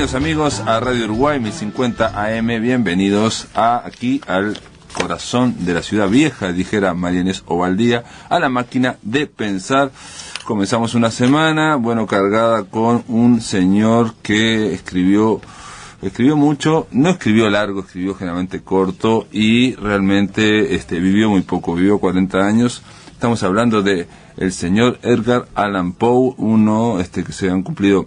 Bienvenidos amigos a Radio Uruguay 1050 AM, bienvenidos aquí al corazón de la ciudad vieja, dijera María Inés Ovaldía, a la máquina de pensar. Comenzamos una semana, cargada con un señor que escribió mucho, no escribió largo, escribió generalmente corto y realmente vivió muy poco, vivió 40 años. Estamos hablando de el señor Edgar Allan Poe, uno que se han cumplido,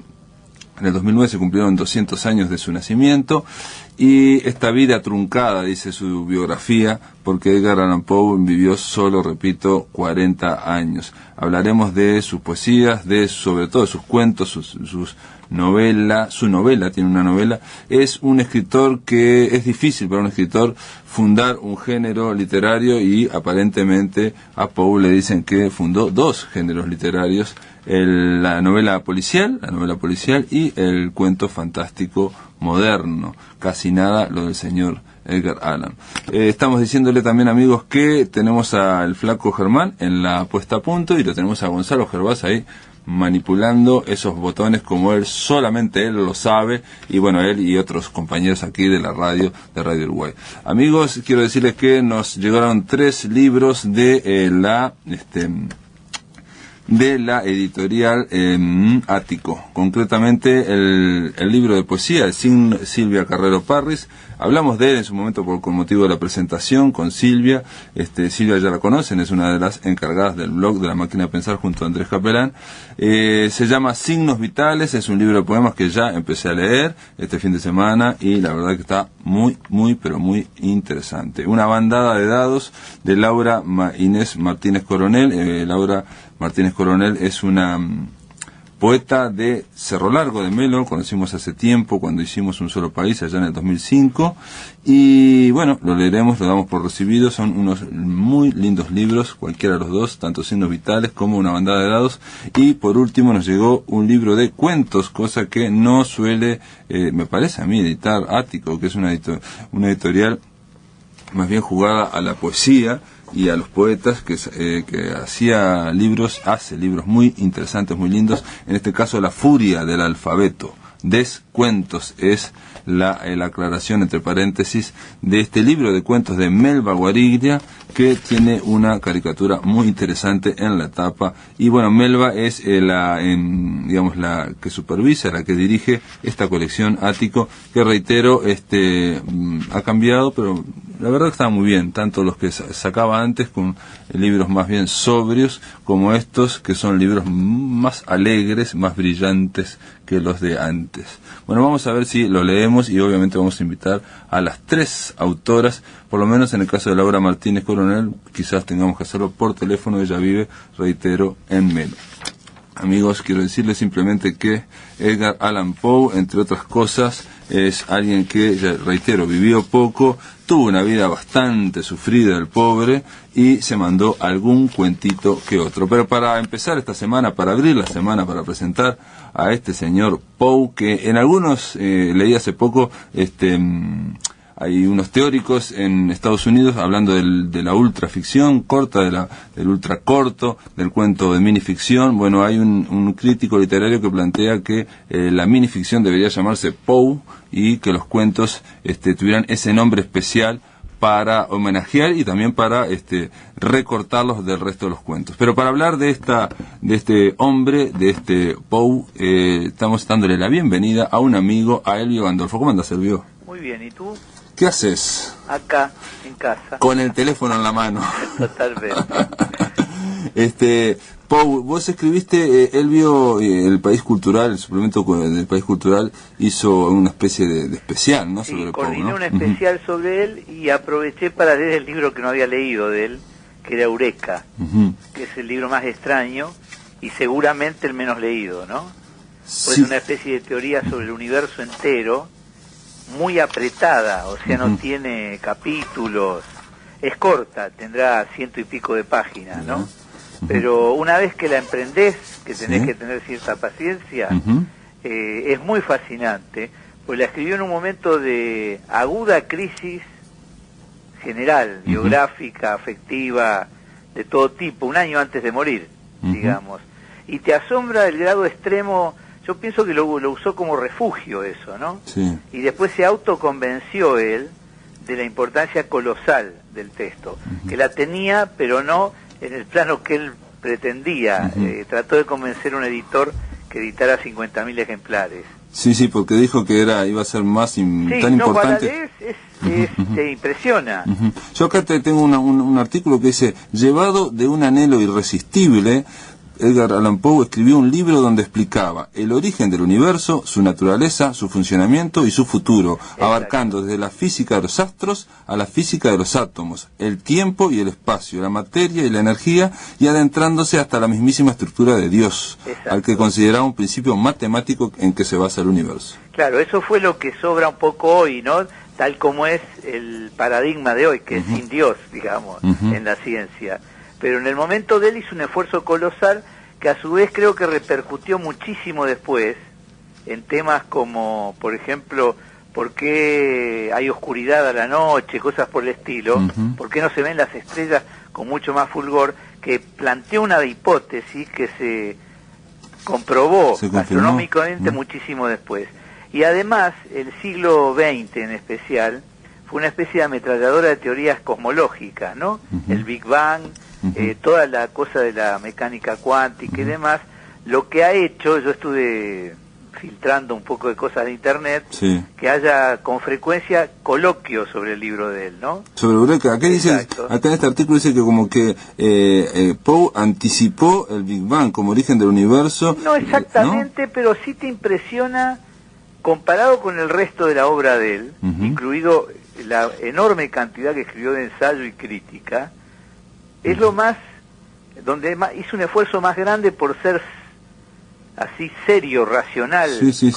en el 2009 se cumplieron 200 años de su nacimiento, y esta vida truncada, dice su biografía, porque Edgar Allan Poe vivió solo, repito, 40 años. Hablaremos de sus poesías, sobre todo de sus cuentos, sus novelas. Su novela, tiene una novela. Es un escritor que es difícil para un escritor fundar un género literario, y aparentemente a Poe le dicen que fundó dos géneros literarios: la novela policial y el cuento fantástico moderno. Casi nada lo del señor Edgar Allan. Estamos diciéndole también, amigos, que tenemos al flaco Germán en la puesta a punto, y lo tenemos a Gonzalo Gervás ahí manipulando esos botones como solamente él lo sabe, y él y otros compañeros aquí de la radio, de Radio Uruguay. Amigos, quiero decirles que nos llegaron 3 libros de la editorial Ático, concretamente el libro de poesía de Silvia Carrero Parris. Hablamos de él en su momento con motivo de la presentación con Silvia. Silvia ya la conocen, es una de las encargadas del blog de La Máquina de Pensar junto a Andrés Capelán. Se llama Signos Vitales, es un libro de poemas que ya empecé a leer este fin de semana, y la verdad que está muy, pero muy interesante. Una bandada de dados de Laura Inés Martínez Coronel. Laura Martínez Coronel es una poeta de Cerro Largo de Melo, conocimos hace tiempo cuando hicimos Un Solo País allá en el 2005, y lo leeremos, lo damos por recibido. Son unos muy lindos libros, cualquiera de los dos, tanto Signos Vitales como Una bandada de dados. Y por último nos llegó un libro de cuentos, cosa que no suele, me parece a mí, editar Ático, que es una editorial más bien jugada a la poesía y a los poetas, que hace libros muy interesantes, muy lindos. En este caso, La Furia del Alfabeto. Descuentos es la aclaración entre paréntesis de este libro de cuentos de Melba Guariglia, que tiene una caricatura muy interesante en la tapa. Y Melba es la que supervisa, la que dirige esta colección Ático, que reitero, ha cambiado, pero la verdad que está muy bien, tanto los que sacaba antes con libros más bien sobrios, como estos que son libros más alegres, más brillantes que los de antes. Vamos a ver si lo leemos, y obviamente vamos a invitar a las 3 autoras, por lo menos en el caso de Laura Martínez Coronel, quizás tengamos que hacerlo por teléfono. Ella vive, reitero, en Melo. Amigos, quiero decirles simplemente que Edgar Allan Poe, entre otras cosas, es alguien que, ya reitero, vivió poco, tuvo una vida bastante sufrida el pobre, y se mandó algún cuentito que otro. Pero para empezar esta semana, para abrir la semana, para presentar a este señor Poe, que en algunos leí hace poco, hay unos teóricos en Estados Unidos hablando de la ultraficción corta, del ultracorto, del cuento de minificción. Hay un crítico literario que plantea que la minificción debería llamarse Poe, y que los cuentos tuvieran ese nombre especial para homenajear y también para recortarlos del resto de los cuentos. Pero para hablar de este hombre, de este Poe, estamos dándole la bienvenida a un amigo, a Elvio Gandolfo. ¿Cómo andas, Elvio? Muy bien, ¿y tú? ¿Qué haces? Acá, en casa. Con el teléfono en la mano. Totalmente. Poe, vos escribiste, Elvio, El País Cultural, el suplemento del País Cultural hizo una especie de especial, ¿no? Sí, sobre coordiné Poe, ¿no? un especial sobre él, y aproveché para leer el libro que no había leído de él, que era Eureka, que es el libro más extraño y seguramente el menos leído, ¿no? Pues Sí. es una especie de teoría sobre el universo entero, muy apretada, o sea, no tiene capítulos, es corta, tendrá 100 y pico de páginas, ¿no? Pero una vez que la emprendés, que tenés que tener cierta paciencia, es muy fascinante, pues la escribió en un momento de aguda crisis general, biográfica, afectiva, de todo tipo, un año antes de morir, digamos. Y te asombra el grado extremo. yo pienso que lo usó como refugio eso, ¿no? Sí. Y después se autoconvenció él de la importancia colosal del texto, que la tenía, pero no en el plano que él pretendía. Trató de convencer a un editor que editara 50.000 ejemplares. Sí, sí, porque dijo que iba a ser más tan importante. Te impresiona. Yo acá tengo un artículo que dice: llevado de un anhelo irresistible, Edgar Allan Poe escribió un libro donde explicaba el origen del universo, su naturaleza, su funcionamiento y su futuro, abarcando desde la física de los astros a la física de los átomos, el tiempo y el espacio, la materia y la energía, y adentrándose hasta la mismísima estructura de Dios, al que consideraba un principio matemático en que se basa el universo. Claro, eso fue lo que sobra un poco hoy, ¿no? Tal como es el paradigma de hoy, que es sin Dios, digamos, en la ciencia. Pero en el momento de él hizo un esfuerzo colosal que a su vez creo que repercutió muchísimo después en temas como, por ejemplo, por qué hay oscuridad a la noche, cosas por el estilo, por qué no se ven las estrellas con mucho más fulgor, que planteó una hipótesis que se comprobó astronómicamente muchísimo después. Y además, el siglo XX en especial, fue una especie de ametralladora de teorías cosmológicas, ¿no? El Big Bang, toda la cosa de la mecánica cuántica y demás, lo que ha hecho, yo estuve filtrando un poco de cosas de internet, que haya con frecuencia coloquios sobre el libro de él, ¿no? Sobre Eureka, acá dice, acá en este artículo dice que como que Poe anticipó el Big Bang como origen del universo. No exactamente, ¿no? Pero sí te impresiona comparado con el resto de la obra de él, incluido la enorme cantidad que escribió de ensayo y crítica. Es lo más, donde hizo un esfuerzo más grande por ser así serio, racional. Sí.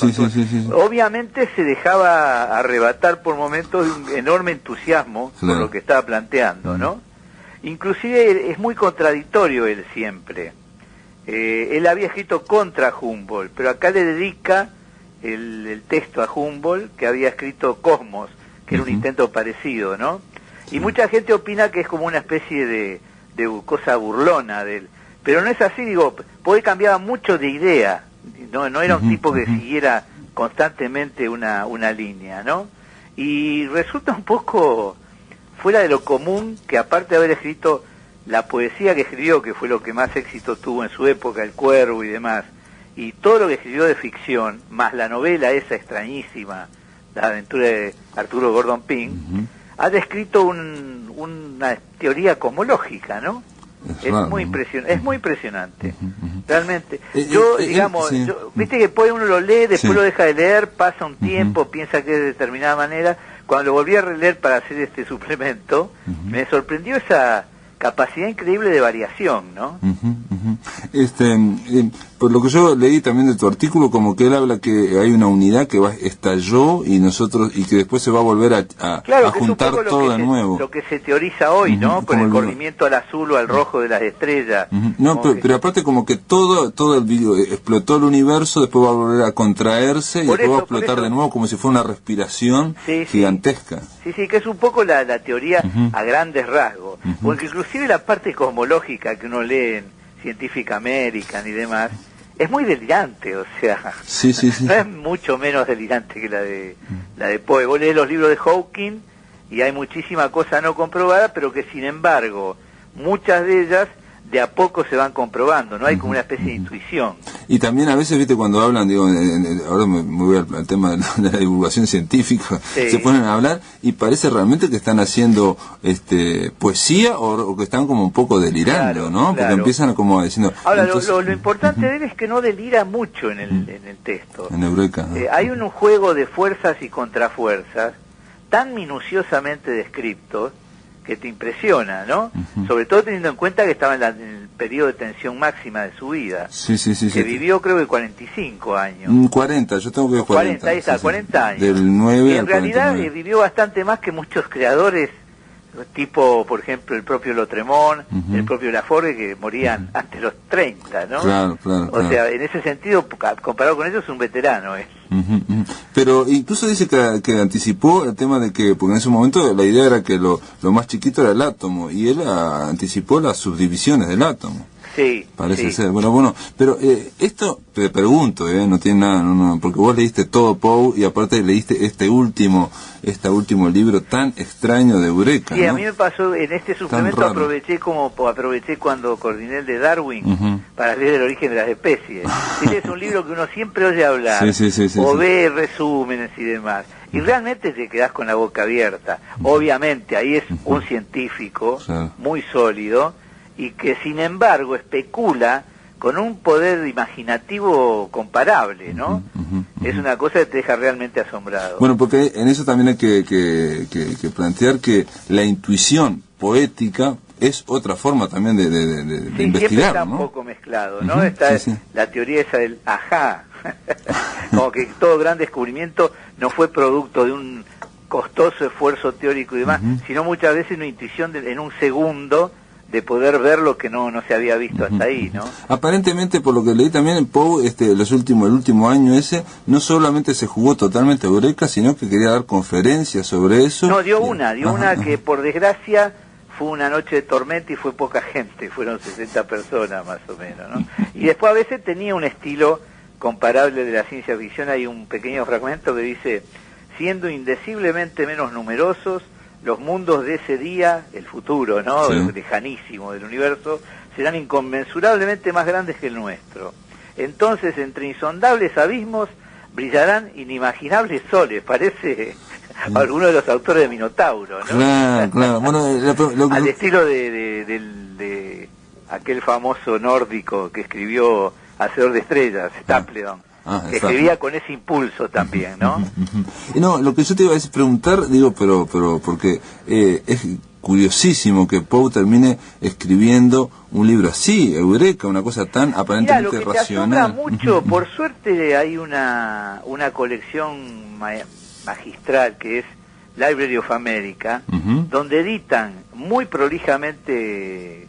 Obviamente se dejaba arrebatar por momentos de un enorme entusiasmo por lo que estaba planteando, ¿no? Inclusive es muy contradictorio él siempre. Él había escrito contra Humboldt, pero acá le dedica el texto a Humboldt, que había escrito Cosmos, que era un intento parecido, ¿no? Y mucha gente opina que es como una especie de cosa burlona de él, pero no es así. Digo, Poe cambiaba mucho de idea, no era un tipo que siguiera constantemente una línea, ¿no? Y resulta un poco fuera de lo común que, aparte de haber escrito la poesía que escribió, que fue lo que más éxito tuvo en su época, El Cuervo y demás, y todo lo que escribió de ficción, más la novela esa extrañísima, La aventura de Arturo Gordon Pym, ha descrito una teoría cosmológica, ¿no? Es muy impresionante, realmente. Yo, digamos, viste que Poe uno lo lee, después lo deja de leer, pasa un tiempo, piensa que es de determinada manera. Cuando lo volví a releer para hacer este suplemento, me sorprendió esa capacidad increíble de variación, ¿no? Por lo que yo leí también de tu artículo, como que él habla que hay una unidad que estalló y que después se va a volver a juntar todo de nuevo. Lo que se teoriza hoy, ¿no? Con el corrimiento al azul o al rojo de las estrellas. No, pero aparte como que todo el video explotó el universo, después va a volver a contraerse y después va a explotar de nuevo, como si fuera una respiración gigantesca. Sí, que es un poco la teoría a grandes rasgos, porque inclusive la parte cosmológica que uno lee en Scientific American y demás, es muy delirante, o sea, no es mucho menos delirante que la de Poe. Vos lees los libros de Hawking y hay muchísima cosa no comprobada, pero que sin embargo, muchas de ellas de a poco se van comprobando, no hay como una especie de intuición. Y también a veces, viste, cuando hablan, digo, ahora me voy al tema de la divulgación científica, se ponen a hablar y parece realmente que están haciendo poesía o que están como un poco delirando, ¿no? Porque empiezan como diciendo... Ahora, lo importante de él es que no delira mucho en el texto. En Eureka. Hay un juego de fuerzas y contrafuerzas tan minuciosamente descriptos que te impresiona, ¿no? Sobre todo teniendo en cuenta que estaba en el periodo de tensión máxima de su vida. Que vivió creo que 45 años. 40, yo tengo que 40. Ahí está, 40 años. Del 9 y en al realidad 49. Vivió bastante más que muchos creadores, tipo, por ejemplo, el propio Lautréamont, el propio Laforgue, que morían antes de los 30, ¿no? Claro. O sea, en ese sentido, comparado con ellos, es un veterano, ¿eh? Pero incluso dice que anticipó el tema de que, porque en ese momento la idea era que lo más chiquito era el átomo, y él anticipó las subdivisiones del átomo. Sí, parece sí. ser. Bueno, pero esto te pregunto, no tiene nada, porque vos leíste todo Poe y aparte leíste este último libro tan extraño de Eureka, Sí, ¿no? a mí me pasó, en este suplemento aproveché cuando coordiné el de Darwin para leer el origen de las especies. Este es un libro que uno siempre oye hablar, ve resúmenes y demás. Y realmente te quedás con la boca abierta. Obviamente, ahí es un científico muy sólido y que sin embargo especula con un poder imaginativo comparable, ¿no? Es una cosa que te deja realmente asombrado. Bueno, porque en eso también hay que plantear que la intuición poética es otra forma también de investigar, siempre está ¿no? un poco mezclado, ¿no? Está la teoría esa del ajá, como que todo gran descubrimiento no fue producto de un costoso esfuerzo teórico y demás, sino muchas veces una intuición en un segundo de poder ver lo que no se había visto hasta ahí, ¿no? Aparentemente, por lo que leí también en Poe, el último año ese, no solamente se jugó totalmente Eureka, sino que quería dar conferencias sobre eso. No, dio una que por desgracia fue una noche de tormenta y fue poca gente, fueron 60 personas más o menos, ¿no? Y después a veces tenía un estilo comparable de la ciencia ficción. Hay un pequeño fragmento que dice: siendo indeciblemente menos numerosos, los mundos de ese día, el futuro, ¿no? Lejanísimo del universo, serán inconmensurablemente más grandes que el nuestro. Entonces, entre insondables abismos, brillarán inimaginables soles. Parece alguno de los autores de Minotauro, ¿no? Claro. Bueno, al estilo de aquel famoso nórdico que escribió Hacedor de Estrellas, Stapledon. Que escribía con ese impulso también, ¿no? No, lo que yo te iba a preguntar, pero porque es curiosísimo que Poe termine escribiendo un libro así, Eureka, una cosa tan aparentemente racional. Te asombra mucho, por suerte hay una colección magistral que es Library of America, donde editan muy prolijamente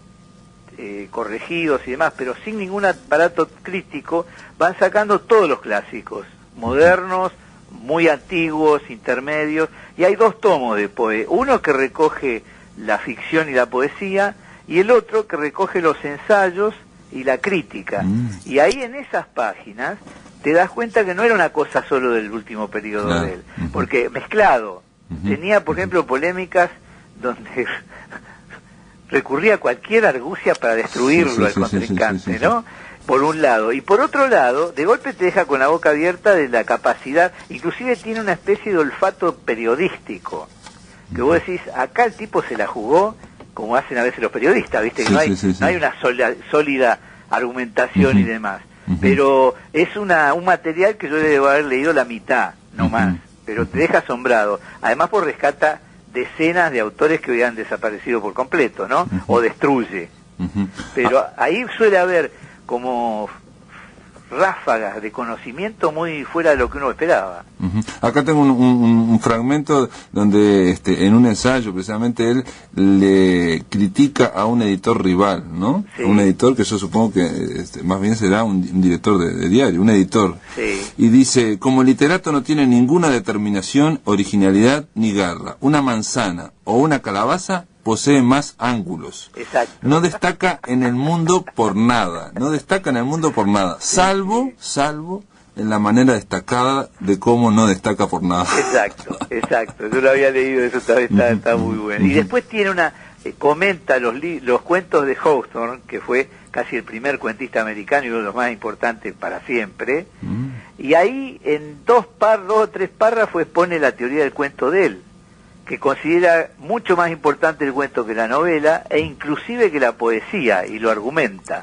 corregidos y demás, pero sin ningún aparato crítico, van sacando todos los clásicos, modernos, muy antiguos, intermedios, y hay 2 tomos de Poe, uno que recoge la ficción y la poesía, y el otro que recoge los ensayos y la crítica. Y ahí en esas páginas te das cuenta que no era una cosa solo del último periodo de él, porque mezclado, tenía por ejemplo polémicas donde recurría a cualquier argucia para destruirlo al contrincante, ¿no? Por un lado. Y por otro lado, de golpe te deja con la boca abierta de la capacidad, inclusive tiene una especie de olfato periodístico, que vos decís, acá el tipo se la jugó, como hacen a veces los periodistas, ¿viste? Que no hay una sólida argumentación y demás. Pero es un material que yo debo haber leído la mitad, no más, pero te deja asombrado. Además, por rescata decenas de autores que hoy han desaparecido por completo, ¿no? O destruye. Pero ahí suele haber como ráfagas de conocimiento muy fuera de lo que uno esperaba. Acá tengo un fragmento donde en un ensayo precisamente él le critica a un editor rival, ¿no? Un editor que yo supongo que más bien será un director de diario, un editor. Y dice: como literato no tiene ninguna determinación, originalidad ni garra. Una manzana o una calabaza posee más ángulos. Exacto. No destaca en el mundo por nada, salvo en la manera destacada de cómo no destaca por nada. Exacto. Yo lo había leído, eso está muy bueno. Y después tiene comenta los cuentos de Hawthorne, que fue casi el primer cuentista americano y uno de los más importantes para siempre. Y ahí en 2 o 3 párrafos pone la teoría del cuento de él, que considera mucho más importante el cuento que la novela e inclusive que la poesía, y lo argumenta,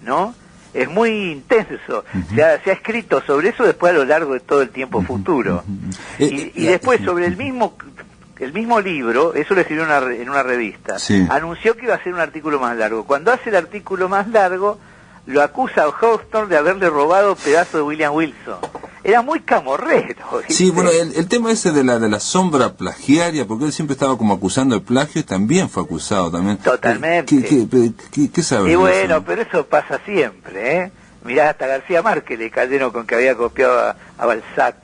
¿no? Es muy intenso, se ha escrito sobre eso después a lo largo de todo el tiempo futuro. Y después sobre el mismo libro, eso lo escribió en una revista, anunció que iba a hacer un artículo más largo. Cuando hace el artículo más largo, lo acusa a Hawthorne de haberle robado pedazos de William Wilson. Era muy camorrero, ¿viste? Sí, bueno, el tema ese de la sombra plagiaria, porque él siempre estaba como acusando de plagio y también fue acusado también. Totalmente. ¿Qué sabes? Y bueno, pero eso pasa siempre, ¿eh? Mirá, hasta García Márquez le cayeron con que había copiado a Balzac.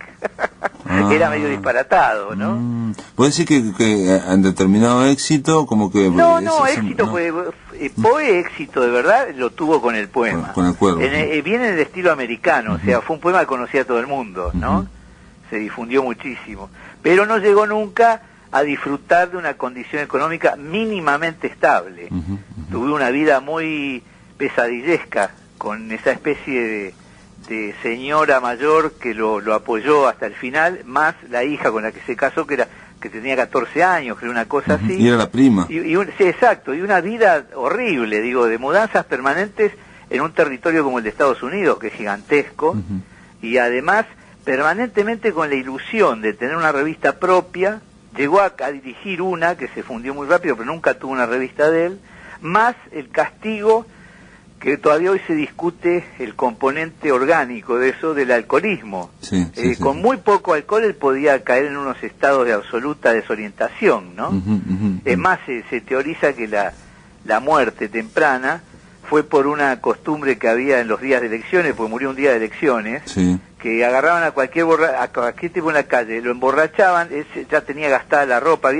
Era medio disparatado, ¿no? ¿Puede decir que han determinado éxito como que... No, éxito, pues Poe éxito de verdad lo tuvo con el poema. Con el cuervo. Viene en el estilo americano, o sea, fue un poema que conocía todo el mundo, ¿no? Se difundió muchísimo. Pero no llegó nunca a disfrutar de una condición económica mínimamente estable. Tuvo una vida muy pesadillesca, con esa especie de señora mayor que lo apoyó hasta el final, más la hija con la que se casó, que tenía 14 años, creo, una cosa así. Y era la prima. Sí, exacto, y una vida horrible, digo, de mudanzas permanentes en un territorio como el de Estados Unidos, que es gigantesco, y además permanentemente con la ilusión de tener una revista propia. Llegó a dirigir una que se fundió muy rápido, pero nunca tuvo una revista de él, más el castigo, que todavía hoy se discute el componente orgánico de eso, del alcoholismo. Con muy poco alcohol él podía caer en unos estados de absoluta desorientación, ¿no? Es más, se teoriza que la muerte temprana fue por una costumbre que había en los días de elecciones, porque murió un día de elecciones, que agarraban a cualquier tipo en la calle, lo emborrachaban, ya tenía gastada la ropa,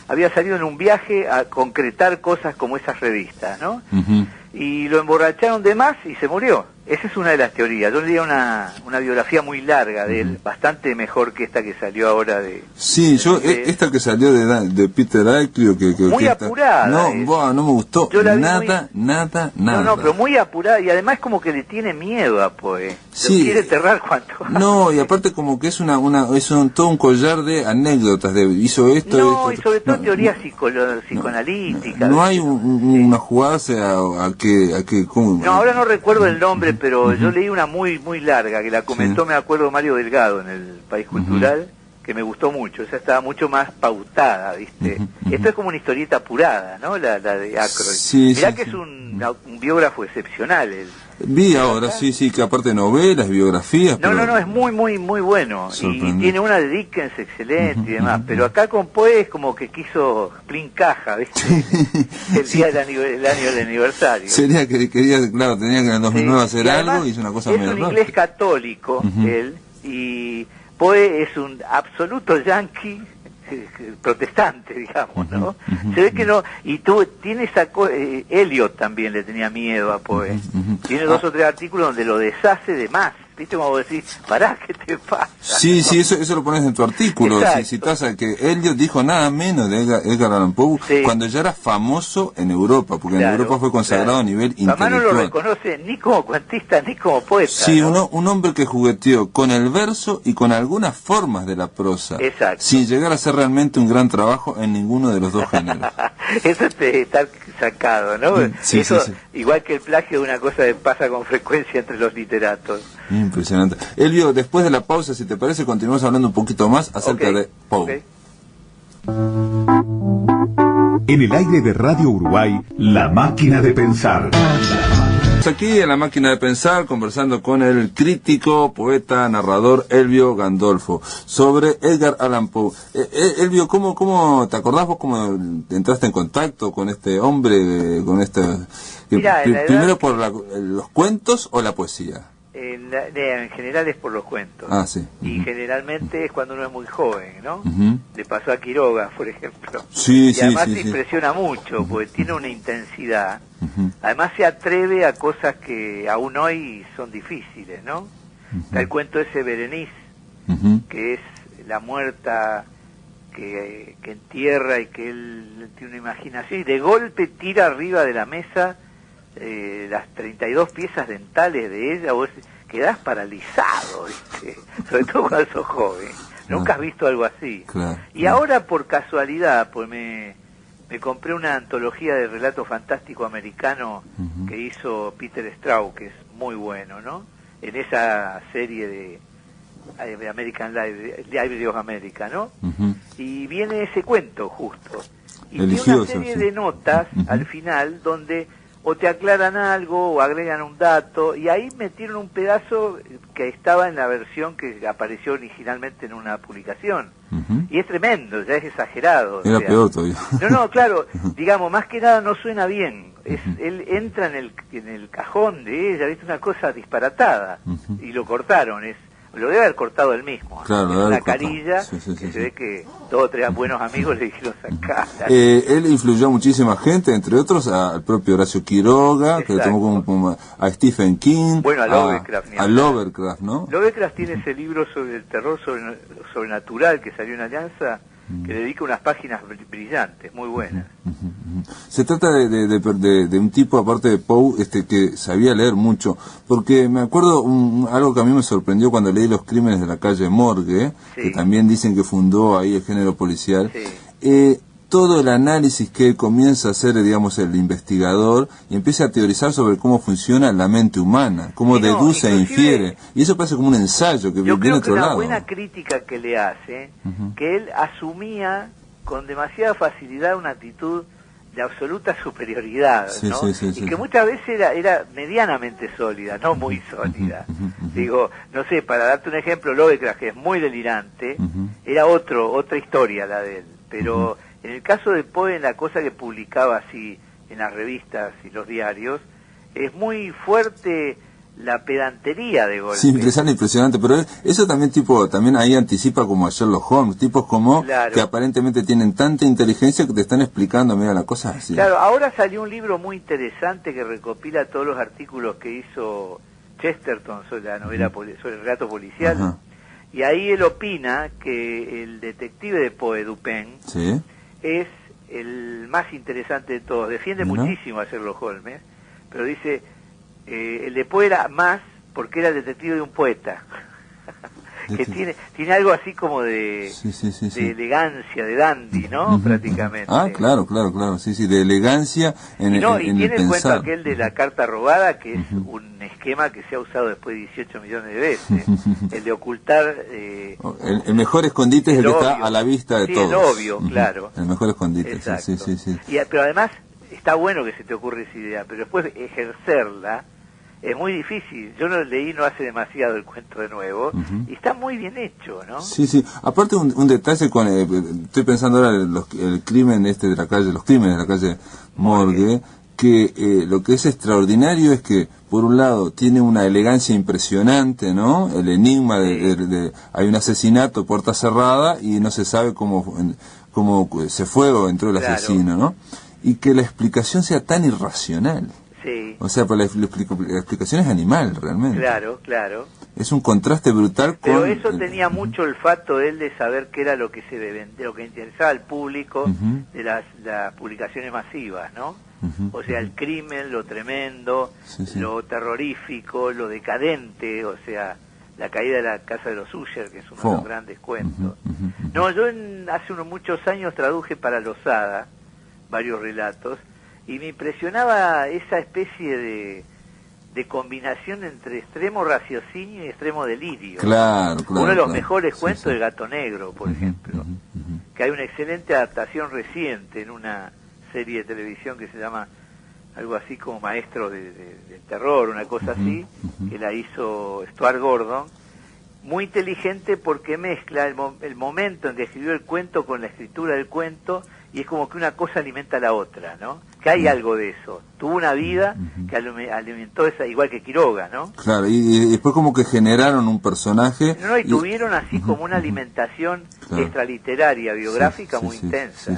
había salido en un viaje a concretar cosas como esas revistas, ¿no? Y lo emborracharon de más y se murió. Esa es una de las teorías. Yo leía una biografía muy larga de él, bastante mejor que esta que salió ahora de... Sí, esta que salió de Peter Aicklio, muy apurada. No me gustó nada. No, pero muy apurada, y además como que le tiene miedo a Poe. Sí. Lo quiere enterrar cuanto... No, y aparte como que es todo un collar de anécdotas, hizo esto... No, y sobre todo teorías psicoanalíticas. No hay una jugada a que ¿cómo? No, ahora no recuerdo el nombre, pero yo leí una muy larga, que la comentó, me acuerdo, Mario Delgado en el País Cultural, que me gustó mucho. Esa estaba mucho más pautada, ¿viste? Esto es como una historieta apurada, ¿no? La de Ackroyd. Mirá que es un biógrafo excepcional, él. Vi ahora, sí, que aparte de novelas, biografías... No, es muy bueno. Y tiene una de Dickens excelente y demás. Pero acá con Poe es como que quiso plin caja, ¿viste? El día del año del aniversario. Sería que quería, claro, tenía que en el 2009 hacer algo y hizo una cosa medio rara. Es un inglés católico, él, y Poe es un absoluto yankee protestante, digamos, ¿no? Se ve que no, y tiene esa Eliot también le tenía miedo a Poe. Tiene 2 o 3 artículos donde lo deshace de más. ¿Viste cómo vos decís? Pará, ¿qué te pasa? Sí, eso lo pones en tu artículo. Si citás a que Eliot dijo nada menos de Edgar Allan Poe cuando ya era famoso en Europa, porque en Europa fue consagrado a nivel intelectual. Mamá no lo reconoce ni como cuentista ni como poeta. Sí, ¿no? un hombre que jugueteó con el verso y con algunas formas de la prosa. Exacto. Sin llegar a ser realmente un gran trabajo en ninguno de los dos géneros. Eso está sacado, ¿no? Sí, eso, sí. Igual que el plagio, es una cosa que pasa con frecuencia entre los literatos. Impresionante. Elvio, después de la pausa, si te parece, continuamos hablando un poquito más acerca de Poe. En el aire de Radio Uruguay, La Máquina de Pensar. Aquí en La Máquina de Pensar, conversando con el crítico, poeta, narrador Elvio Gandolfo sobre Edgar Allan Poe. Elvio, ¿cómo te acordás vos cómo entraste en contacto con este hombre, con este... Mirá, primero por los cuentos o la poesía? En general es por los cuentos. Ah, sí. Y generalmente es cuando uno es muy joven, ¿no? Le pasó a Quiroga, por ejemplo. Sí, y además te impresiona mucho, porque tiene una intensidad. Además se atreve a cosas que aún hoy son difíciles, ¿no? Está el cuento ese Berenice, que es la muerta que entierra y que él tiene una imaginación y de golpe tira arriba de la mesa las 32 piezas dentales de ella. Vos quedás paralizado, ¿viste? Sobre todo cuando sos joven. Nunca has visto algo así. Y ahora, por casualidad, pues me compré una antología de relato fantástico americano que hizo Peter Straub, que es muy bueno, ¿no? En esa serie de American Library of America, ¿no? Y viene ese cuento justo. Y tiene una serie de notas al final donde o te aclaran algo o agregan un dato, y ahí metieron un pedazo que estaba en la versión que apareció originalmente en una publicación. Y es tremendo, ya es exagerado. Era peor todavía. No, claro, digamos, más que nada no suena bien. Él entra en el cajón de ella, ¿viste? Una cosa disparatada, y lo cortaron. Lo debe haber cortado él mismo. Claro, en una cortado. carilla Sí, sí, que sí, se ve que 2 o 3 buenos amigos le dijeron sacar. Él influyó a muchísima gente, entre otros al propio Horacio Quiroga, que le tomó como a Stephen King, bueno, a Lovecraft. A Lovecraft, ¿no? Lovecraft tiene ese libro sobre el terror sobrenatural que salió en Alianza, que dedica unas páginas brillantes, muy buenas. Se trata de un tipo, aparte de Poe, que sabía leer mucho, porque me acuerdo algo que a mí me sorprendió cuando leí Los crímenes de la calle Morgue, sí, que también dicen que fundó ahí el género policial. Sí. Todo el análisis que comienza a hacer, digamos, el investigador y empieza a teorizar sobre cómo funciona la mente humana, cómo deduce e infiere. Y eso parece como un ensayo que viene de otro lado. Yo creo que una buena crítica que le hace, que él asumía con demasiada facilidad una actitud de absoluta superioridad, sí, ¿no? Sí, sí, y sí, que muchas veces era medianamente sólida, no muy sólida. Digo, no sé, para darte un ejemplo, Lovecraft, que es muy delirante, era otra historia la de él, pero en el caso de Poe, en la cosa que publicaba así en las revistas y los diarios, es muy fuerte la pedantería de golpe. Sí, que sale impresionante, pero eso también ahí anticipa como a Sherlock Holmes, tipos como claro, que aparentemente tienen tanta inteligencia que te están explicando, mira, la cosa así. Claro, ahora salió un libro muy interesante que recopila todos los artículos que hizo Chesterton sobre la novela, sobre el relato policial, y ahí él opina que el detective de Poe, Dupin, ¿sí?, es el más interesante de todos. Defiende muchísimo a Sherlock Holmes, pero dice, el de Poe era más porque era el detective de un poeta. Que tiene algo así como de elegancia, de dandy, ¿no? Prácticamente. Ah, claro, sí, de elegancia en el pensar. Y tiene el cuento aquel de la carta robada, que es un esquema que se ha usado después de 18 millones de veces. El de ocultar... el mejor escondite es el que está a la vista de todos. El obvio, claro. El mejor escondite, exacto. Sí. Pero además, está bueno que se te ocurre esa idea, pero después ejercerla es muy difícil. Yo lo leí no hace demasiado el cuento de nuevo, y está muy bien hecho, ¿no? Sí. Aparte un detalle con estoy pensando ahora el crimen de la calle, los crímenes de la calle Morgue, que lo que es extraordinario es que por un lado tiene una elegancia impresionante, ¿no? El enigma hay un asesinato, puerta cerrada y no se sabe cómo se fue o entró el asesino, ¿no? Y que la explicación sea tan irracional. Sí. O sea, la explicación es animal, realmente. Claro. Es un contraste brutal con... Pero eso tenía mucho olfato él de saber qué era lo que lo que interesaba al público de las publicaciones masivas, ¿no? O sea, el crimen, lo tremendo, lo terrorífico, lo decadente, o sea, la caída de la casa de los Usher, que es uno de los grandes cuentos. No, yo hace muchos años traduje para Losada varios relatos, y me impresionaba esa especie de combinación entre extremo raciocinio y extremo delirio. Claro. Uno de los mejores cuentos del Gato Negro, por ejemplo, que hay una excelente adaptación reciente en una serie de televisión que se llama algo así como Maestro del Terror, una cosa así, que la hizo Stuart Gordon, muy inteligente porque mezcla el momento en que escribió el cuento con la escritura del cuento, y es como que una cosa alimenta a la otra, ¿no? Que hay algo de eso. Tuvo una vida que alimentó esa, igual que Quiroga, ¿no? Claro, y después como que generaron un personaje... Y tuvieron así como una alimentación extraliteraria, biográfica muy intensa.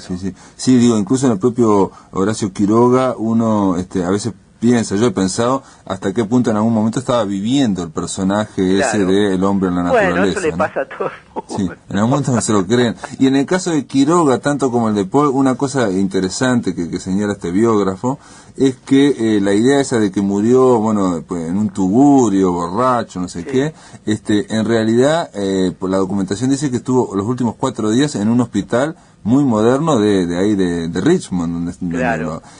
Sí, digo, incluso en el propio Horacio Quiroga uno a veces piensa, yo he pensado hasta qué punto en algún momento estaba viviendo el personaje ese de El hombre en la naturaleza. Bueno, eso le pasa a todos. Sí, en algún momento no se lo creen. Y en el caso de Quiroga, tanto como el de Poe, una cosa interesante que señala este biógrafo es que la idea esa de que murió, pues, en un tugurio, borracho, no sé qué, en realidad, por la documentación dice que estuvo los últimos 4 días en un hospital muy moderno de Richmond,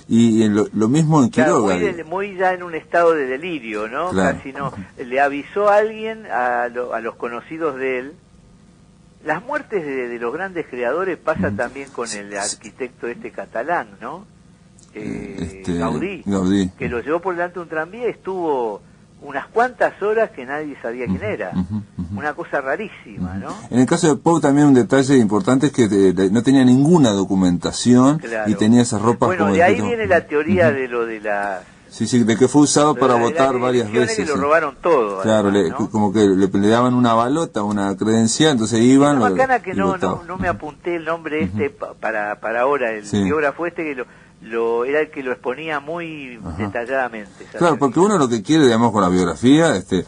y lo mismo en Quiroga. Muy ya en un estado de delirio, ¿no? Claro. Casi no. Le avisó a alguien, a los conocidos de él. Las muertes de los grandes creadores pasa también con el arquitecto catalán, ¿no? Gaudí, que lo llevó por delante de un tranvía y estuvo unas cuantas horas que nadie sabía quién era. Una cosa rarísima, ¿no? En el caso de Poe también un detalle importante es que no tenía ninguna documentación y tenía esas ropas. Bueno, de ahí viene la teoría de lo de las Sí, de que fue usado para votar varias elecciones veces. que lo robaron todo. Claro, además, ¿no? como que le daban una balota, una credencial, entonces iban... Una bacana que y no votaban. me apunté el nombre para ahora, el biógrafo que era el que lo exponía muy detalladamente. Claro, porque uno lo que quiere, digamos, con la biografía es que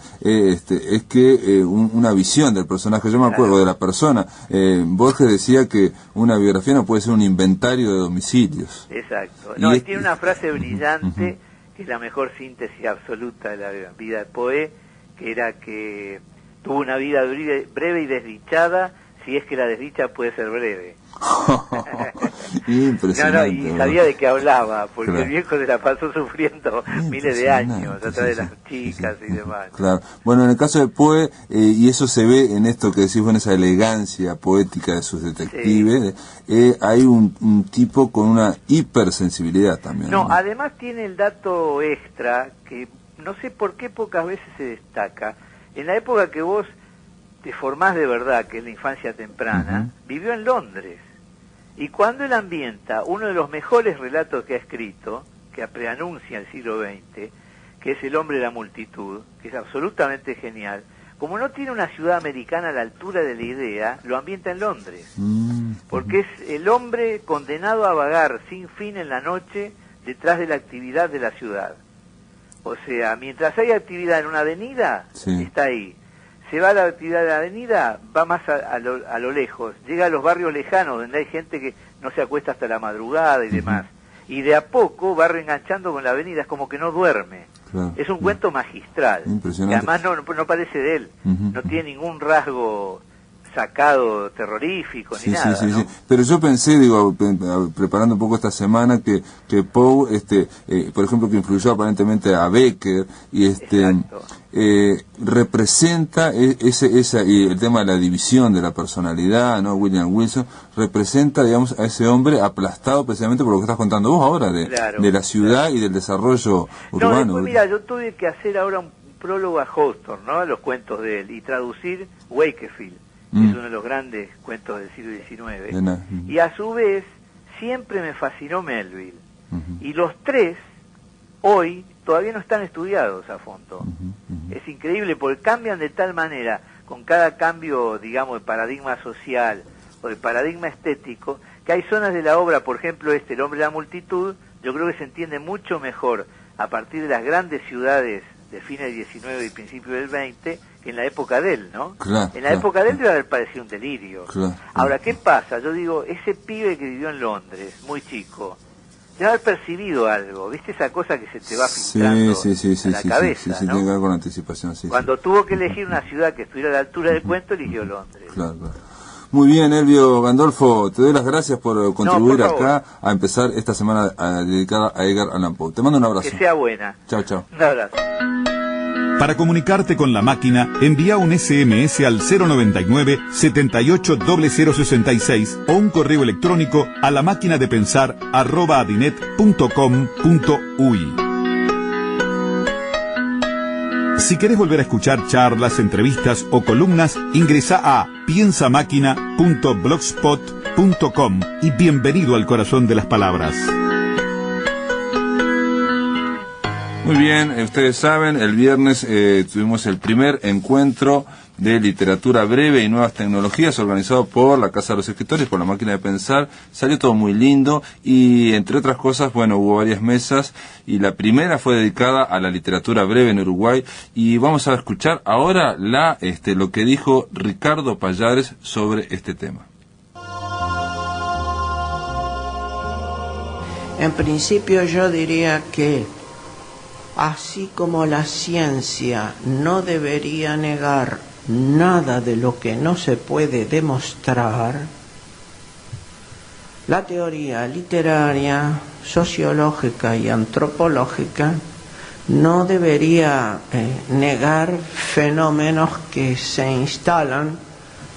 una visión del personaje, yo me acuerdo de la persona, Borges decía que una biografía no puede ser un inventario de domicilios. Exacto. No, y tiene una frase brillante, que es la mejor síntesis absoluta de la vida de Poe, que era que tuvo una vida breve y desdichada, si es que la desdicha puede ser breve. Impresionante. Y sabía de qué hablaba, porque claro. el viejo se la pasó sufriendo miles de años a través de las chicas y demás. Claro. Bueno, en el caso de Poe, y eso se ve en esto que decís, bueno, esa elegancia poética de sus detectives, hay un tipo con una hipersensibilidad también. No, además tiene el dato extra, que no sé por qué pocas veces se destaca. En la época que vos te formás de verdad, que es la infancia temprana, vivió en Londres. Y cuando él ambienta uno de los mejores relatos que ha escrito, que preanuncia el siglo XX, que es El hombre de la multitud, que es absolutamente genial, como no tiene una ciudad americana a la altura de la idea, lo ambienta en Londres. Porque es el hombre condenado a vagar sin fin en la noche detrás de la actividad de la ciudad. O sea, mientras hay actividad en una avenida, está ahí. Se va a la actividad de la avenida, va más a lo lejos, llega a los barrios lejanos donde hay gente que no se acuesta hasta la madrugada y demás, y de a poco va reenganchando con la avenida, es como que no duerme. Claro, es un cuento magistral, que además no parece de él, no tiene ningún rasgo sacado terrorífico ni nada. ¿No? Pero yo pensé, digo, preparando un poco esta semana, que Poe, por ejemplo, que influyó aparentemente a Becker, y representa y el tema de la división de la personalidad, ¿no? William Wilson representa, digamos, a ese hombre aplastado precisamente por lo que estás contando vos ahora, de la ciudad y del desarrollo urbano. Después, mira, yo tuve que hacer ahora un prólogo a Hawthorne, ¿no? A los cuentos de él, y traducir Wakefield, que es uno de los grandes cuentos del siglo XIX, y a su vez siempre me fascinó Melville, y los tres hoy todavía no están estudiados a fondo. Es increíble porque cambian de tal manera, con cada cambio, digamos, de paradigma social o de paradigma estético, que hay zonas de la obra, por ejemplo El hombre de la multitud, yo creo que se entiende mucho mejor a partir de las grandes ciudades de fines del 19 y principios del 20, que en la época de él, ¿no? En la época de él debe haber parecido un delirio. Ahora, ¿qué pasa? Yo digo, ese pibe que vivió en Londres, muy chico, debe haber percibido algo, ¿viste esa cosa que se te va filtrando a la cabeza, ¿no? Tiene que ver con anticipación, Cuando tuvo que elegir una ciudad que estuviera a la altura del cuento, eligió Londres. Claro. Muy bien, Elvio Gandolfo, te doy las gracias por contribuir acá a empezar esta semana dedicada a Edgar Allan Poe. Te mando un abrazo. Que sea buena. Chao. Un abrazo. Para comunicarte con la máquina, envía un SMS al 099 780066 o un correo electrónico a lamaquinadepensar@adinet.com.uy. Si querés volver a escuchar charlas, entrevistas o columnas, ingresa a piensamáquina.blogspot.com y bienvenido al corazón de las palabras. Muy bien, ustedes saben, el viernes tuvimos el primer encuentro de literatura breve y nuevas tecnologías organizado por la Casa de los Escritores, por la Máquina de Pensar. Salió todo muy lindo y, entre otras cosas, bueno, hubo varias mesas y la primera fue dedicada a la literatura breve en Uruguay, y vamos a escuchar ahora lo que dijo Ricardo Pallares sobre este tema. En principio yo diría que así como la ciencia no debería negar nada de lo que no se puede demostrar, la teoría literaria, sociológica y antropológica no debería negar fenómenos que se instalan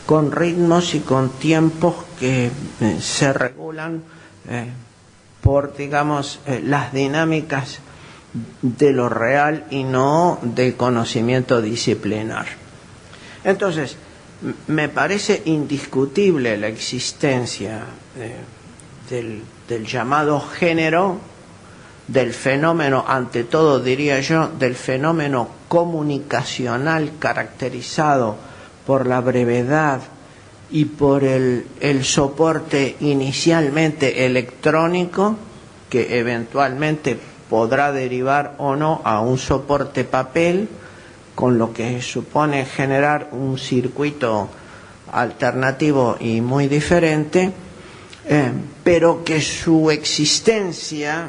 con ritmos y con tiempos que se regulan por, digamos, las dinámicas de lo real y no del conocimiento disciplinar. Entonces, me parece indiscutible la existencia del llamado género del fenómeno, ante todo diría yo, del fenómeno comunicacional caracterizado por la brevedad y por el soporte inicialmente electrónico, que eventualmente podrá derivar o no a un soporte papel, con lo que supone generar un circuito alternativo y muy diferente, pero que su existencia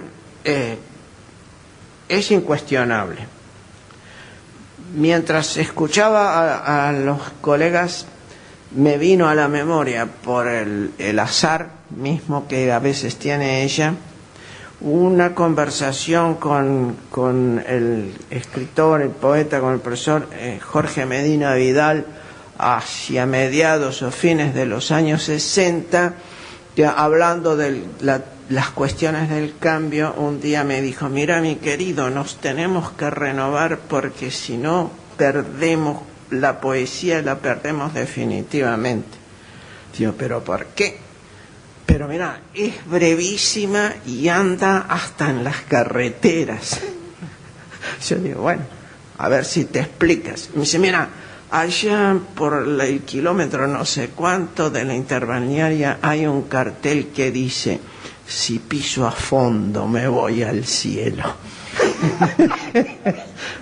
es incuestionable. Mientras escuchaba a los colegas, me vino a la memoria, por el azar mismo que a veces tiene ella, una conversación con el escritor, el poeta, con el profesor Jorge Medina Vidal, hacia mediados o fines de los años 60, hablando de las cuestiones del cambio. Un día me dijo: mira, mi querido, nos tenemos que renovar, porque si no perdemos la poesía, la perdemos definitivamente. Digo, ¿pero por qué? Pero mira, es brevísima y anda hasta en las carreteras. Yo digo, bueno, a ver si te explicas. Me dice, mira, allá por el kilómetro no sé cuánto de la interbalnearia hay un cartel que dice: si piso a fondo me voy al cielo.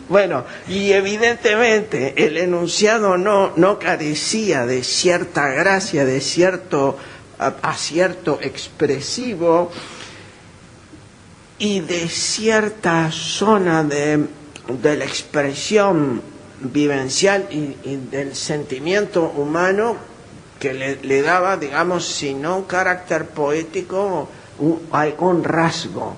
Bueno, y evidentemente el enunciado no carecía de cierta gracia, de cierto acierto expresivo y de cierta zona de la expresión vivencial y del sentimiento humano que le daba, digamos, si no un carácter poético, algún rasgo.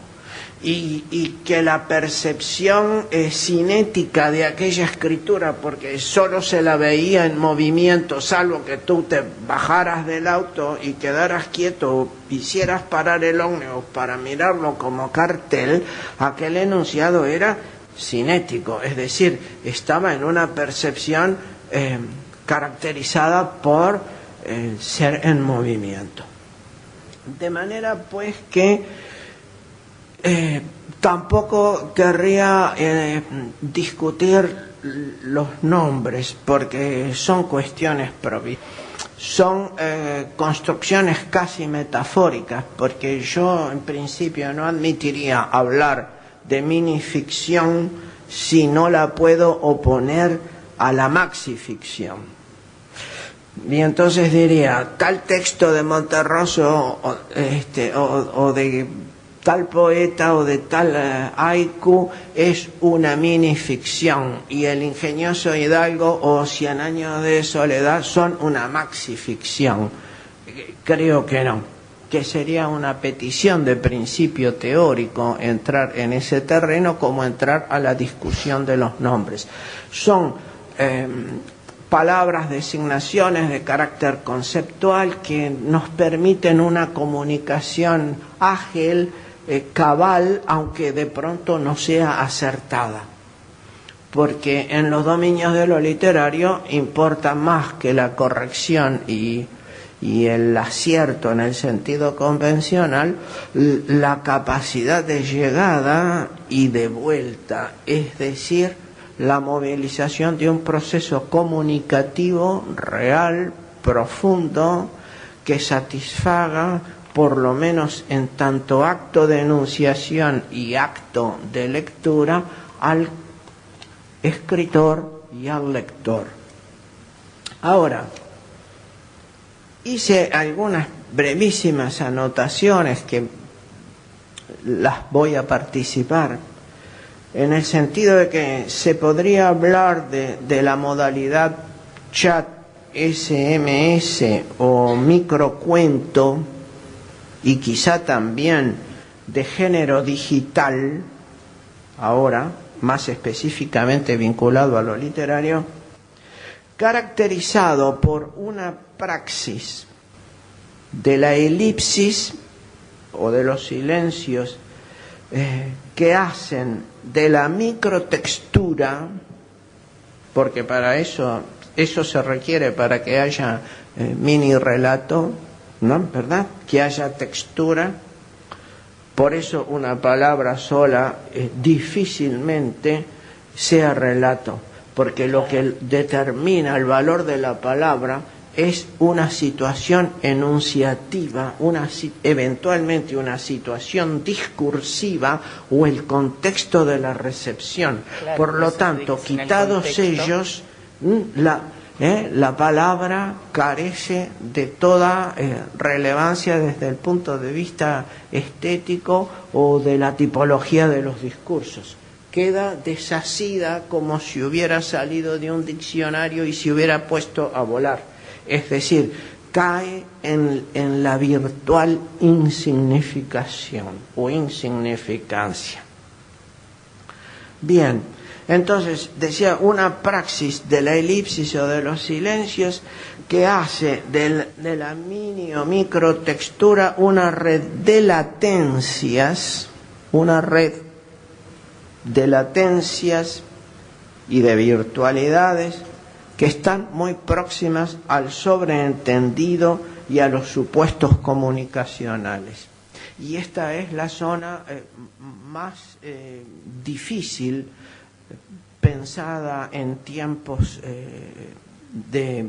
Y que la percepción cinética de aquella escritura, porque solo se la veía en movimiento, salvo que tú te bajaras del auto y quedaras quieto o hicieras parar el ómnibus para mirarlo como cartel, aquel enunciado era cinético, es decir, estaba en una percepción caracterizada por ser en movimiento. De manera pues que tampoco querría discutir los nombres, porque son cuestiones propias, son construcciones casi metafóricas, porque yo en principio no admitiría hablar de minificción si no la puedo oponer a la maxificción. Y entonces diría, tal texto de Monterroso o de tal poeta o de tal haiku es una minificción, y el ingenioso Hidalgo o 100 años de soledad son una maxificción. Creo que no, que sería una petición de principio teórico entrar en ese terreno, como entrar a la discusión de los nombres. Son palabras, designaciones de carácter conceptual que nos permiten una comunicación ágil, cabal, aunque de pronto no sea acertada, porque en los dominios de lo literario importa más que la corrección y el acierto en el sentido convencional, la capacidad de llegada y de vuelta, es decir, la movilización de un proceso comunicativo real, profundo, que satisfaga, por lo menos en tanto acto de enunciación y acto de lectura, al escritor y al lector. Ahora, hice algunas brevísimas anotaciones que las voy a participar, en el sentido de que se podría hablar de la modalidad chat, SMS o microcuento, y quizá también de género digital, ahora más específicamente vinculado a lo literario, caracterizado por una praxis de la elipsis o de los silencios que hacen de la microtextura, porque para eso se requiere para que haya mini relato, ¿no? ¿Verdad? Que haya textura, Por eso una palabra sola difícilmente sea relato, porque lo que determina el valor de la palabra es una situación enunciativa, eventualmente una situación discursiva o el contexto de la recepción. Claro, por lo tanto, quitados ellos, la palabra carece de toda relevancia desde el punto de vista estético o de la tipología de los discursos. Queda desasida como si hubiera salido de un diccionario y se hubiera puesto a volar. Es decir, cae en la virtual insignificación o insignificancia. Bien, entonces decía una praxis de la elipsis o de los silencios que hace de la mini o microtextura una red de latencias, y de virtualidades que están muy próximas al sobreentendido y a los supuestos comunicacionales. Y esta es la zona más difícil, pensada en tiempos de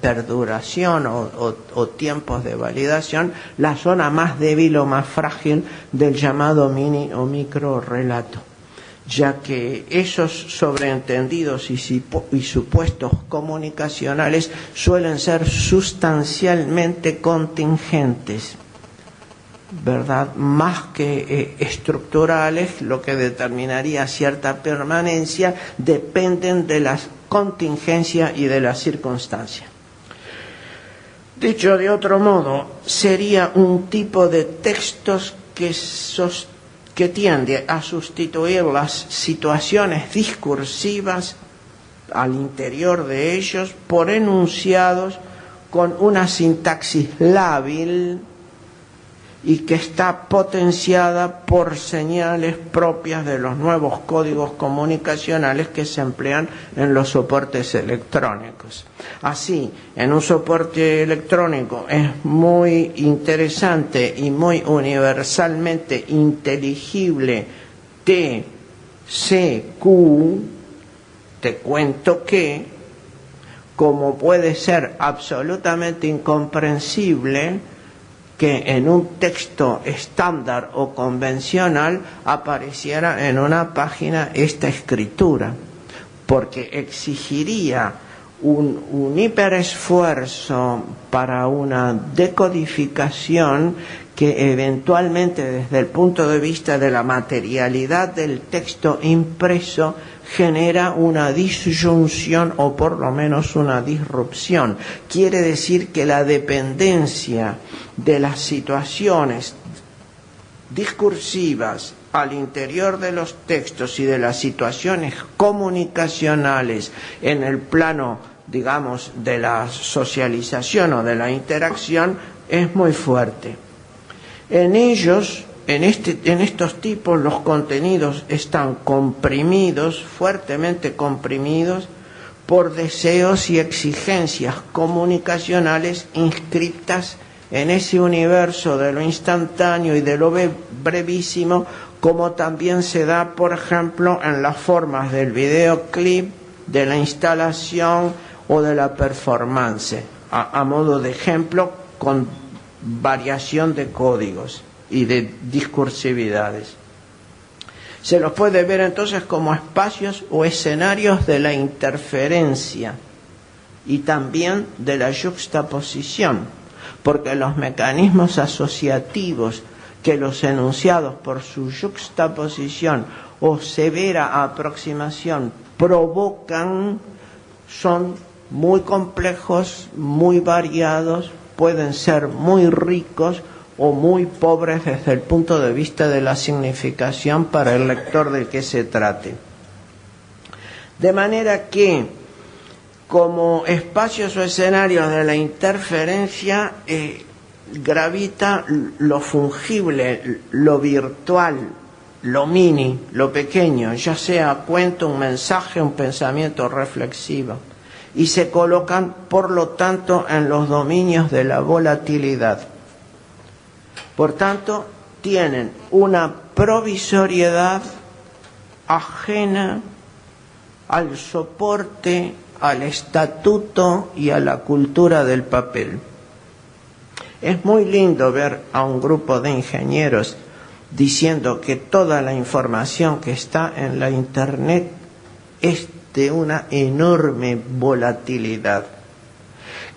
perduración o tiempos de validación, la zona más débil o más frágil del llamado mini o micro relato, ya que esos sobreentendidos y supuestos comunicacionales suelen ser sustancialmente contingentes, ¿verdad? Más que estructurales, lo que determinaría cierta permanencia, dependen de la contingencia y de la circunstancia. Dicho de otro modo, sería un tipo de textos que tiende a sustituir las situaciones discursivas al interior de ellos por enunciados con una sintaxis lábil y que está potenciada por señales propias de los nuevos códigos comunicacionales que se emplean en los soportes electrónicos. Así, en un soporte electrónico es muy interesante y muy universalmente inteligible TCQ, te cuento que, como puede ser absolutamente incomprensible que en un texto estándar o convencional apareciera en una página esta escritura, porque exigiría un hiperesfuerzo para una decodificación que eventualmente desde el punto de vista de la materialidad del texto impreso genera una disyunción o por lo menos una disrupción. Quiere decir que la dependencia de las situaciones discursivas al interior de los textos y de las situaciones comunicacionales en el plano, digamos, de la socialización o de la interacción es muy fuerte. En ellos, en estos tipos, los contenidos están comprimidos, fuertemente comprimidos, por deseos y exigencias comunicacionales inscriptas en ese universo de lo instantáneo y de lo brevísimo, como también se da, por ejemplo, en las formas del videoclip, de la instalación o de la performance, a modo de ejemplo, con variación de códigos y de discursividades. Se los puede ver entonces como espacios o escenarios de la interferencia y también de la yuxtaposición, porque los mecanismos asociativos que los enunciados por su yuxtaposición o severa aproximación provocan son muy complejos, muy variados, pueden ser muy ricos o muy pobres desde el punto de vista de la significación para el lector del que se trate. De manera que, como espacios o escenarios de la interferencia, gravita lo fungible, lo virtual, lo mini, lo pequeño, ya sea cuento, un mensaje, un pensamiento reflexivo, y se colocan, por lo tanto, en los dominios de la volatilidad. Por tanto, tienen una provisoriedad ajena al soporte, al estatuto y a la cultura del papel. Es muy lindo ver a un grupo de ingenieros diciendo que toda la información que está en la Internet es de una enorme volatilidad,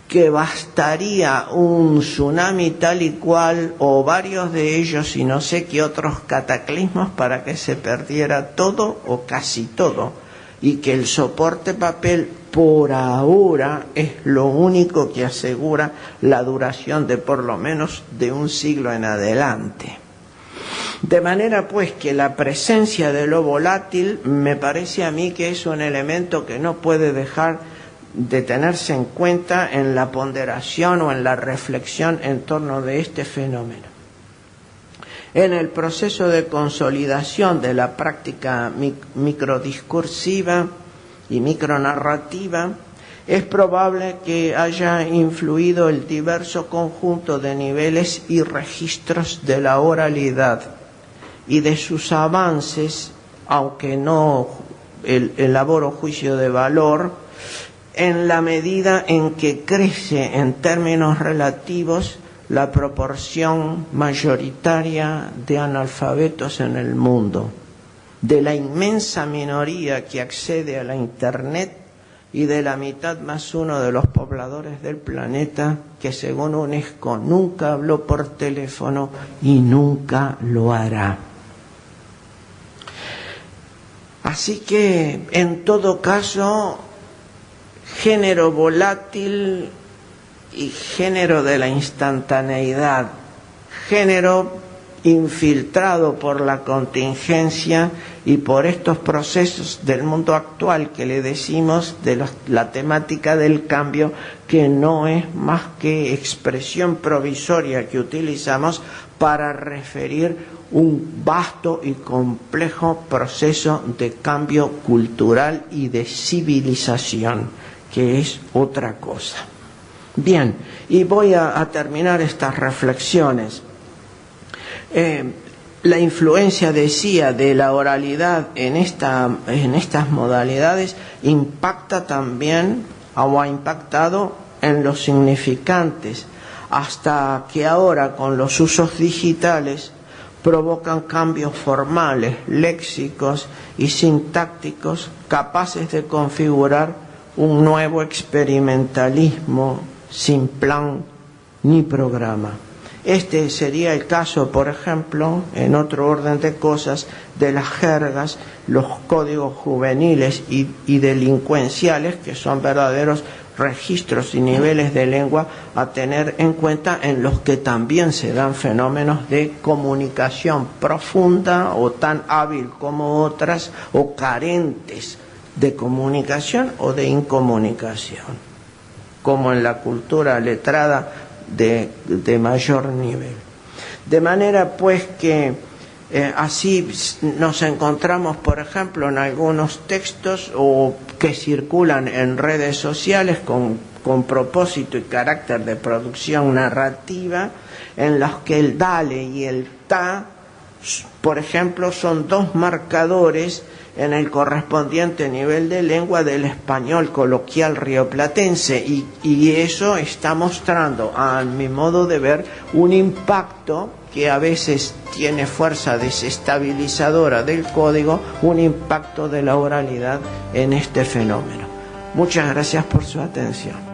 que bastaría un tsunami tal y cual o varios de ellos y no sé qué otros cataclismos para que se perdiera todo o casi todo, y que el soporte papel por ahora es lo único que asegura la duración de por lo menos de un siglo en adelante. De manera pues que la presencia de lo volátil me parece a mí que es un elemento que no puede dejar de tenerse en cuenta en la ponderación o en la reflexión en torno de este fenómeno. En el proceso de consolidación de la práctica microdiscursiva y micronarrativa, es probable que haya influido el diverso conjunto de niveles y registros de la oralidad y de sus avances, aunque no elaboro juicio de valor, en la medida en que crece en términos relativos la proporción mayoritaria de analfabetos en el mundo, de la inmensa minoría que accede a la Internet y de la mitad más uno de los pobladores del planeta que, según UNESCO, nunca habló por teléfono y nunca lo hará. Así que, en todo caso, género volátil y género de la instantaneidad, género infiltrado por la contingencia y por estos procesos del mundo actual que le decimos de la temática del cambio, que no es más que expresión provisoria que utilizamos para referir un vasto y complejo proceso de cambio cultural y de civilización, que es otra cosa. Bien, y voy a terminar estas reflexiones. La influencia, decía, de la oralidad en estas modalidades impacta también, o ha impactado en los significantes, hasta que ahora con los usos digitales provocan cambios formales, léxicos y sintácticos capaces de configurar un nuevo experimentalismo sin plan ni programa. Este sería el caso, por ejemplo, en otro orden de cosas, de las jergas, los códigos juveniles y delincuenciales, que son verdaderos registros y niveles de lengua a tener en cuenta, en los que también se dan fenómenos de comunicación profunda o tan hábil como otras, o carentes de comunicación o de incomunicación, como en la cultura letrada de mayor nivel. De manera pues que así nos encontramos, por ejemplo, en algunos textos o que circulan en redes sociales con propósito y carácter de producción narrativa, en los que el dale y el ta, por ejemplo, son dos marcadores en el correspondiente nivel de lengua del español coloquial rioplatense, y eso está mostrando, a mi modo de ver, un impacto que a veces tiene fuerza desestabilizadora del código, un impacto de la oralidad en este fenómeno. Muchas gracias por su atención.